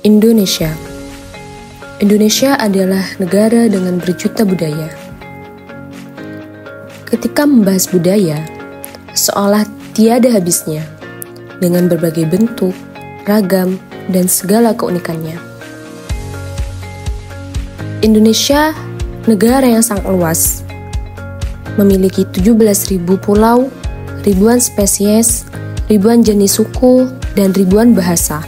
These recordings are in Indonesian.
Indonesia. Indonesia adalah negara dengan berjuta budaya. Ketika membahas budaya, seolah tiada habisnya, dengan berbagai bentuk, ragam, dan segala keunikannya. Indonesia, negara yang sangat luas, memiliki 17.000 pulau, ribuan spesies, ribuan jenis suku, dan ribuan bahasa.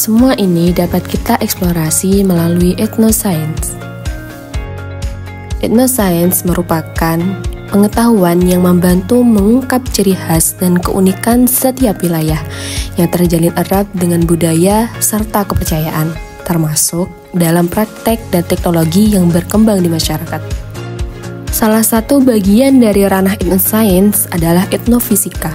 Semua ini dapat kita eksplorasi melalui etnoscience. Etnoscience merupakan pengetahuan yang membantu mengungkap ciri khas dan keunikan setiap wilayah yang terjalin erat dengan budaya serta kepercayaan, termasuk dalam praktek dan teknologi yang berkembang di masyarakat. Salah satu bagian dari ranah etnoscience adalah etnofisika.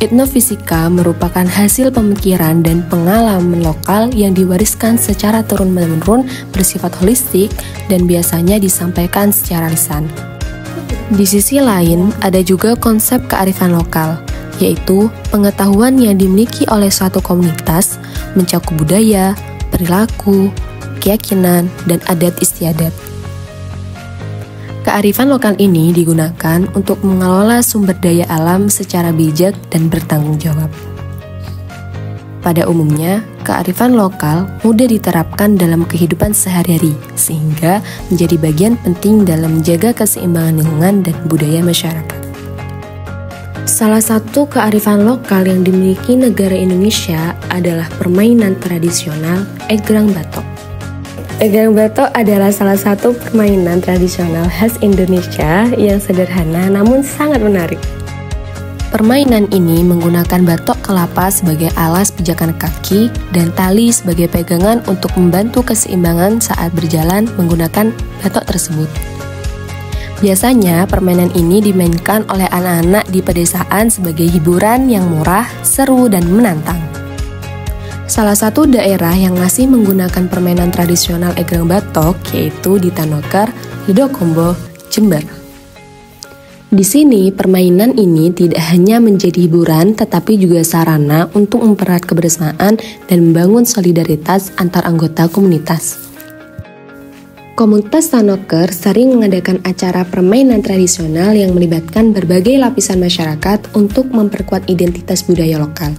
Etnofisika merupakan hasil pemikiran dan pengalaman lokal yang diwariskan secara turun-menurun, bersifat holistik, dan biasanya disampaikan secara lisan. Di sisi lain, ada juga konsep kearifan lokal, yaitu pengetahuan yang dimiliki oleh suatu komunitas mencakup budaya, perilaku, keyakinan, dan adat istiadat. Kearifan lokal ini digunakan untuk mengelola sumber daya alam secara bijak dan bertanggung jawab. Pada umumnya, kearifan lokal mudah diterapkan dalam kehidupan sehari-hari, sehingga menjadi bagian penting dalam menjaga keseimbangan lingkungan dan budaya masyarakat. Salah satu kearifan lokal yang dimiliki negara Indonesia adalah permainan tradisional egrang batok. Egrang batok adalah salah satu permainan tradisional khas Indonesia yang sederhana namun sangat menarik. Permainan ini menggunakan batok kelapa sebagai alas pijakan kaki dan tali sebagai pegangan untuk membantu keseimbangan saat berjalan menggunakan batok tersebut. Biasanya permainan ini dimainkan oleh anak-anak di pedesaan sebagai hiburan yang murah, seru, dan menantang. Salah satu daerah yang masih menggunakan permainan tradisional egrang batok yaitu di Tanoker, Ledokombo, Jember. Di sini, permainan ini tidak hanya menjadi hiburan tetapi juga sarana untuk mempererat kebersamaan dan membangun solidaritas antar anggota komunitas. Komunitas Tanoker sering mengadakan acara permainan tradisional yang melibatkan berbagai lapisan masyarakat untuk memperkuat identitas budaya lokal.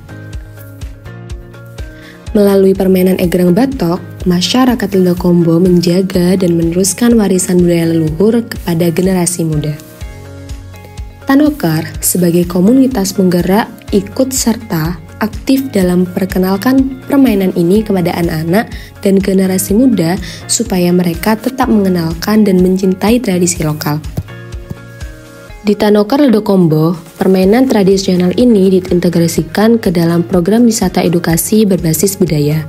Melalui permainan egrang batok, masyarakat Ledokombo menjaga dan meneruskan warisan budaya leluhur kepada generasi muda. Tanoker sebagai komunitas penggerak ikut serta aktif dalam memperkenalkan permainan ini kepada anak-anak dan generasi muda supaya mereka tetap mengenalkan dan mencintai tradisi lokal. Di Tanoker Ledokombo, permainan tradisional ini diintegrasikan ke dalam program wisata edukasi berbasis budaya.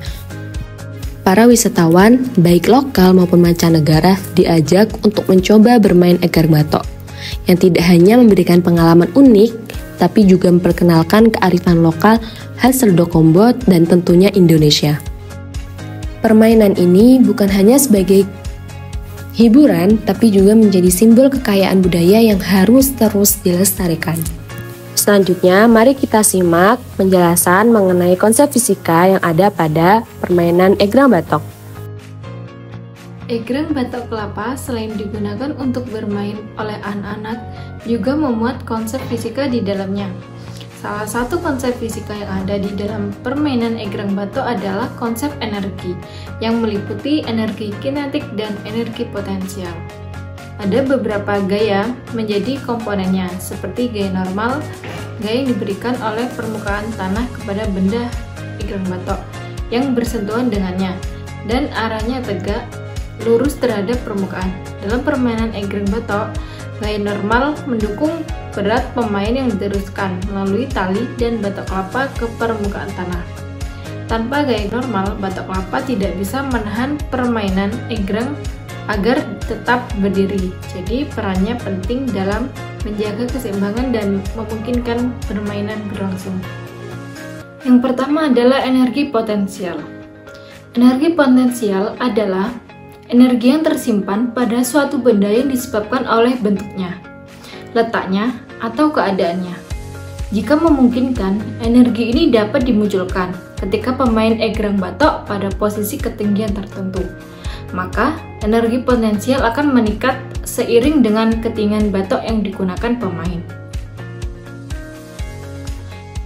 Para wisatawan, baik lokal maupun mancanegara, diajak untuk mencoba bermain egrang batok, yang tidak hanya memberikan pengalaman unik, tapi juga memperkenalkan kearifan lokal khas Ledokombo dan tentunya Indonesia. Permainan ini bukan hanya sebagai hiburan, tapi juga menjadi simbol kekayaan budaya yang harus terus dilestarikan. Selanjutnya, mari kita simak penjelasan mengenai konsep fisika yang ada pada permainan egrang batok. Egrang batok kelapa selain digunakan untuk bermain oleh anak-anak, juga memuat konsep fisika di dalamnya. Salah satu konsep fisika yang ada di dalam permainan egrang batok adalah konsep energi, yang meliputi energi kinetik dan energi potensial. Ada beberapa gaya menjadi komponennya, seperti gaya normal, gaya yang diberikan oleh permukaan tanah kepada benda egrang batok yang bersentuhan dengannya, dan arahnya tegak, lurus terhadap permukaan. Dalam permainan egrang batok, gaya normal mendukung berat pemain yang diteruskan melalui tali dan batok kelapa ke permukaan tanah. Tanpa gaya normal, batok kelapa tidak bisa menahan permainan egrang agar tetap berdiri. Jadi perannya penting dalam menjaga keseimbangan dan memungkinkan permainan berlangsung. Yang pertama adalah energi potensial. Energi potensial adalah energi yang tersimpan pada suatu benda yang disebabkan oleh bentuknya, letaknya, atau keadaannya. Jika memungkinkan, energi ini dapat dimunculkan ketika pemain egrang batok pada posisi ketinggian tertentu. Maka, energi potensial akan meningkat seiring dengan ketinggian batok yang digunakan pemain.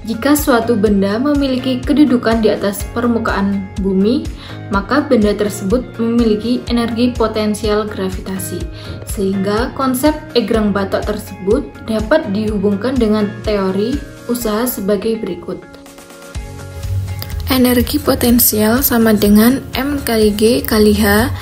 Jika suatu benda memiliki kedudukan di atas permukaan bumi, maka benda tersebut memiliki energi potensial gravitasi, sehingga konsep egrang batok tersebut dapat dihubungkan dengan teori usaha sebagai berikut. Energi potensial sama dengan M kali G kali H,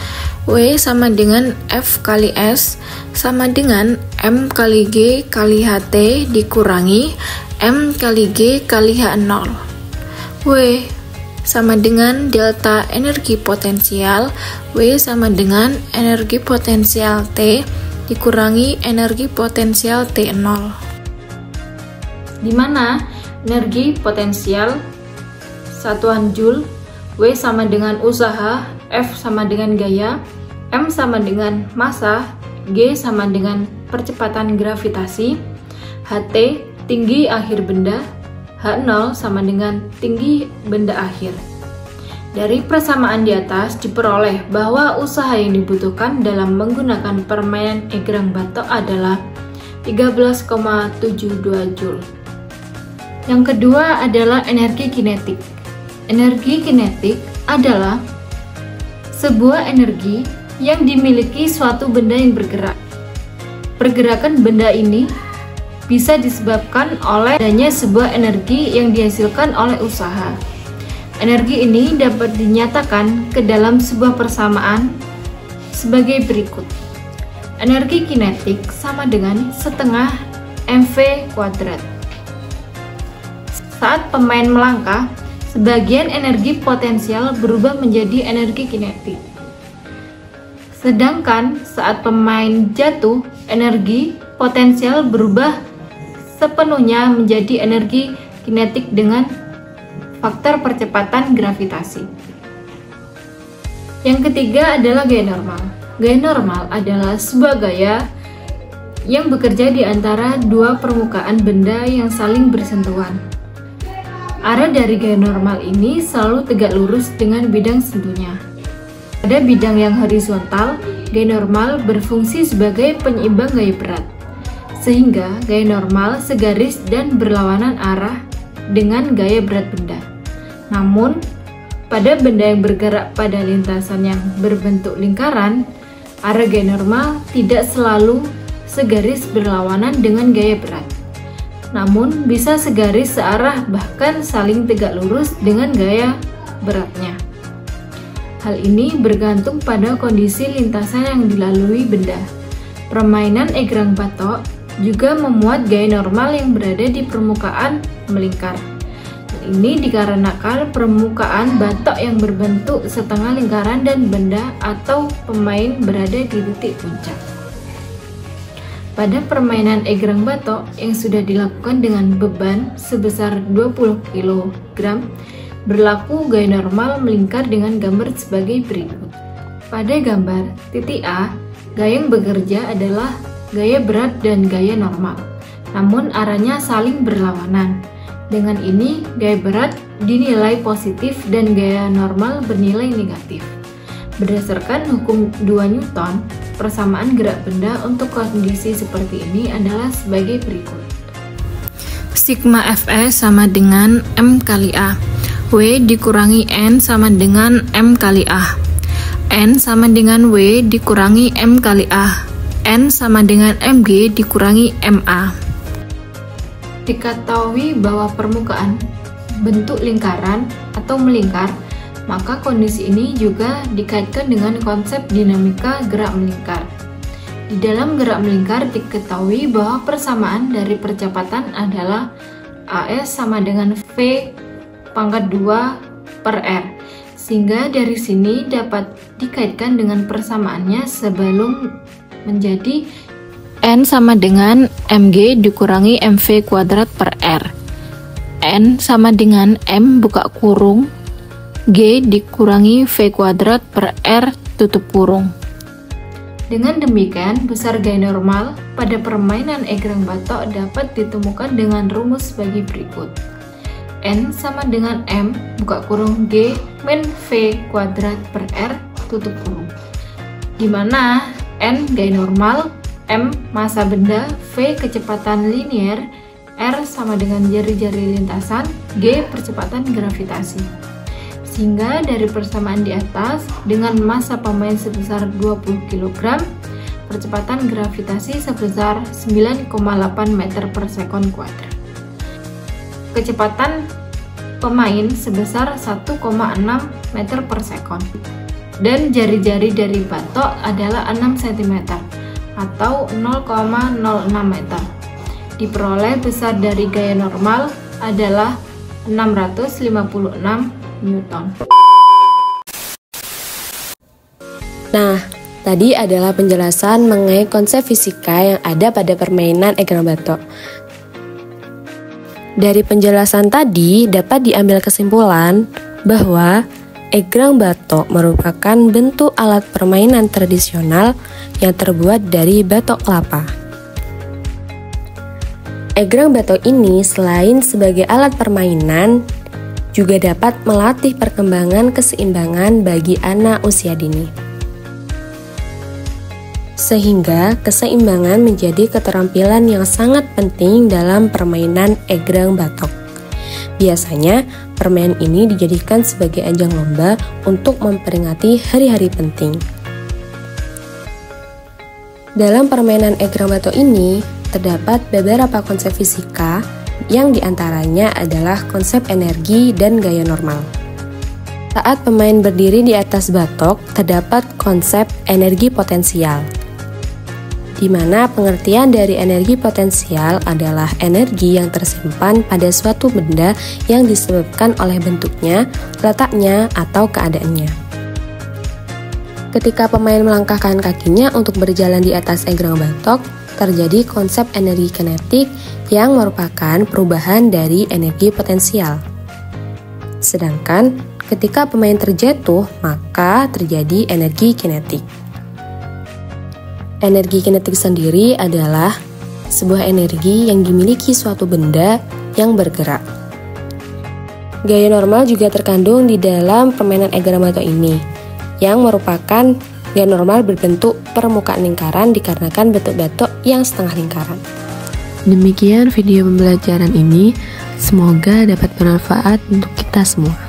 W sama dengan F kali S, sama dengan M kali G kali HT dikurangi M kali G kali H0. W sama dengan delta energi potensial, W sama dengan energi potensial T dikurangi energi potensial T0. Di mana energi potensial satuan Joule, W sama dengan usaha, F sama dengan gaya, M sama dengan massa, G sama dengan percepatan gravitasi, HT tinggi akhir benda, H0 sama dengan tinggi benda akhir. Dari persamaan di atas diperoleh bahwa usaha yang dibutuhkan dalam menggunakan permainan egrang batok adalah 13,72 Joule. Yang kedua adalah energi kinetik. Energi kinetik adalah sebuah energi yang dimiliki suatu benda yang bergerak. Pergerakan benda ini bisa disebabkan oleh adanya sebuah energi yang dihasilkan oleh usaha. Energi ini dapat dinyatakan ke dalam sebuah persamaan sebagai berikut. Energi kinetik sama dengan setengah mv kuadrat. Saat pemain melangkah, sebagian energi potensial berubah menjadi energi kinetik. Sedangkan saat pemain jatuh, energi potensial berubah sepenuhnya menjadi energi kinetik dengan faktor percepatan gravitasi. Yang ketiga adalah gaya normal. Gaya normal adalah sebuah gaya yang bekerja di antara dua permukaan benda yang saling bersentuhan. Arah dari gaya normal ini selalu tegak lurus dengan bidang sentuhnya. Pada bidang yang horizontal, gaya normal berfungsi sebagai penyeimbang gaya berat, sehingga gaya normal segaris dan berlawanan arah dengan gaya berat benda. Namun, pada benda yang bergerak pada lintasan yang berbentuk lingkaran, arah gaya normal tidak selalu segaris berlawanan dengan gaya berat, namun bisa segaris searah bahkan saling tegak lurus dengan gaya beratnya. Hal ini bergantung pada kondisi lintasan yang dilalui benda. Permainan egrang batok juga memuat gaya normal yang berada di permukaan melingkar. Hal ini dikarenakan permukaan batok yang berbentuk setengah lingkaran dan benda atau pemain berada di titik puncak. Pada permainan egrang batok yang sudah dilakukan dengan beban sebesar 20 kg, berlaku gaya normal melingkar dengan gambar sebagai berikut. Pada gambar titik A, gaya yang bekerja adalah gaya berat dan gaya normal, namun arahnya saling berlawanan. Dengan ini, gaya berat dinilai positif dan gaya normal bernilai negatif. Berdasarkan hukum 2 Newton, persamaan gerak benda untuk kondisi seperti ini adalah sebagai berikut. Sigma Fe sama dengan M kali A. W dikurangi N sama dengan M kali A. N sama dengan W dikurangi M kali A. N sama dengan Mg dikurangi Ma. Diketahui bahwa permukaan bentuk lingkaran atau melingkar, maka kondisi ini juga dikaitkan dengan konsep dinamika gerak melingkar. Di dalam gerak melingkar diketahui bahwa persamaan dari percepatan adalah AS sama dengan V pangkat 2 per R, sehingga dari sini dapat dikaitkan dengan persamaannya sebelum menjadi N sama dengan Mg dikurangi Mv kuadrat per R. N sama dengan M buka kurung G dikurangi V kuadrat per R tutup kurung. Dengan demikian, besar gaya normal pada permainan egrang batok dapat ditemukan dengan rumus sebagai berikut. N sama dengan M buka kurung G min V kuadrat per R tutup kurung, di mana N gaya normal, M massa benda, V kecepatan linier, R sama dengan jari-jari lintasan, G percepatan gravitasi. Sehingga dari persamaan di atas, dengan massa pemain sebesar 20 kg, percepatan gravitasi sebesar 9,8 meter per sekon kuadrat. Kecepatan pemain sebesar 1,6 meter per sekon. Dan jari-jari dari batok adalah 6 cm atau 0,06 meter. Diperoleh besar dari gaya normal adalah 656 Newton. Nah, tadi adalah penjelasan mengenai konsep fisika yang ada pada permainan egrang batok. Dari penjelasan tadi dapat diambil kesimpulan bahwa egrang batok merupakan bentuk alat permainan tradisional yang terbuat dari batok kelapa. Egrang batok ini selain sebagai alat permainan, juga dapat melatih perkembangan keseimbangan bagi anak usia dini. Sehingga keseimbangan menjadi keterampilan yang sangat penting dalam permainan egrang batok. Biasanya, permainan ini dijadikan sebagai ajang lomba untuk memperingati hari-hari penting. Dalam permainan egrang batok ini, terdapat beberapa konsep fisika yang diantaranya adalah konsep energi dan gaya normal. Saat pemain berdiri di atas batok, terdapat konsep energi potensial, di mana pengertian dari energi potensial adalah energi yang tersimpan pada suatu benda yang disebabkan oleh bentuknya, letaknya, atau keadaannya. Ketika pemain melangkahkan kakinya untuk berjalan di atas egrang batok, terjadi konsep energi kinetik yang merupakan perubahan dari energi potensial. Sedangkan ketika pemain terjatuh, maka terjadi energi kinetik. Energi kinetik sendiri adalah sebuah energi yang dimiliki suatu benda yang bergerak. Gaya normal juga terkandung di dalam permainan egrang batok ini, yang merupakan gaya normal berbentuk permukaan lingkaran dikarenakan bentuk batok yang setengah lingkaran. Demikian video pembelajaran ini, semoga dapat bermanfaat untuk kita semua.